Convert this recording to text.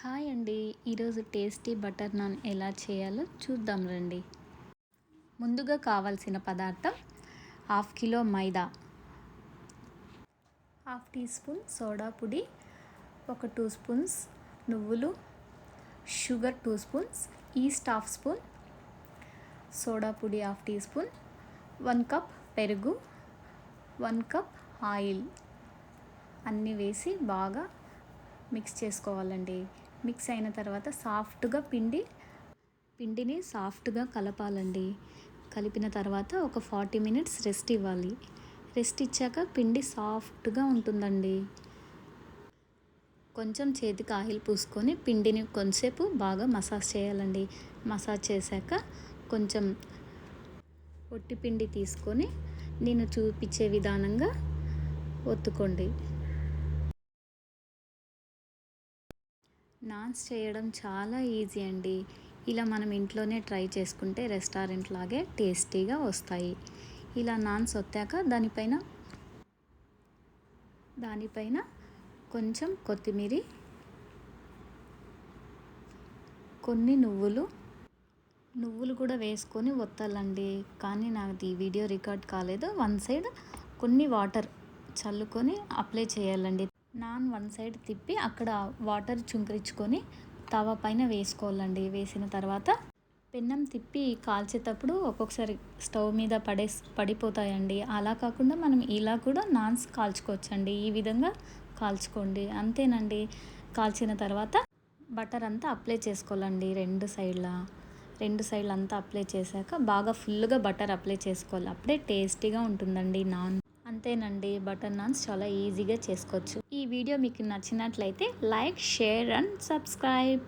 Hi అండి. ఈరోజు tasty butter non ఎలా చేయాలో చూద్దాం రండి. ముందుగా కావాల్సిన పదార్థం హాఫ్ కిలో మైదా, హాఫ్ టీ స్పూన్ సోడా పొడి, ఒక 2 స్పూన్స్ నువ్వులు, sugar 2 spoons, east half spoon, soda పొడి హాఫ్ టీ స్పూన్, 1 కప్ పెరుగు, 1 కప్ ఆయిల్ అన్నీ వేసి బాగా మిక్స్ చేసుకోవాలండి. మిక్స్ అయిన తర్వాత సాఫ్ట్గా పిండిని సాఫ్ట్గా కలపాలండి. కలిపిన తర్వాత ఒక 40 మినిట్స్ రెస్ట్ ఇవ్వాలి. రెస్ట్ ఇచ్చాక పిండి సాఫ్ట్గా ఉంటుందండి. కొంచెం చేతికి ఆయిల్ పూసుకొని పిండిని కొంచెంసేపు బాగా మసాజ్ చేయాలండి. మసాజ్ చేశాక కొంచెం ఒట్టి పిండి తీసుకొని నేను చూపించే విధానంగా ఒత్తుకోండి. నాన్స్ చేయడం చాలా ఈజీ అండి. ఇలా మనం ఇంట్లోనే ట్రై చేసుకుంటే రెస్టారెంట్ లాగే టేస్టీగా వస్తాయి. ఇలా నాన్స్ ఒత్తాక దానిపైన కొంచెం కొత్తిమీర, కొన్ని నువ్వులు కూడా వేసుకొని ఒత్తాలండి. కానీ నాది వీడియో రికార్డ్ కాలేదు. వన్ సైడ్ కొన్ని వాటర్ చల్లుకొని అప్లై చేయాలండి. నాన్ వన్ సైడ్ తిప్పి అక్కడ వాటర్ చుంకరించుకొని తవ పైన వేసుకోవాలండి. వేసిన తర్వాత పెన్నం తిప్పి కాల్చేటప్పుడు ఒక్కొక్కసారి స్టవ్ మీద పడిపోతాయండి. అలా కాకుండా మనం ఇలా కూడా నాన్స్ కాల్చుకోవచ్చండి. ఈ విధంగా కాల్చుకోండి. అంతేనండి. కాల్చిన తర్వాత బటర్ అంతా అప్లై చేసుకోవాలండి. రెండు సైడ్ల అంతా అప్లై చేశాక బాగా ఫుల్గా బటర్ అప్లై చేసుకోవాలి. అప్పుడే టేస్టీగా ఉంటుందండి నాన్. అంతేనండి. బటర్ నాన్స్ చాలా ఈజీగా చేసుకోవచ్చు. ఈ వీడియో మీకు నచ్చినట్లయితే లైక్, షేర్ అండ్ సబ్స్క్రైబ్.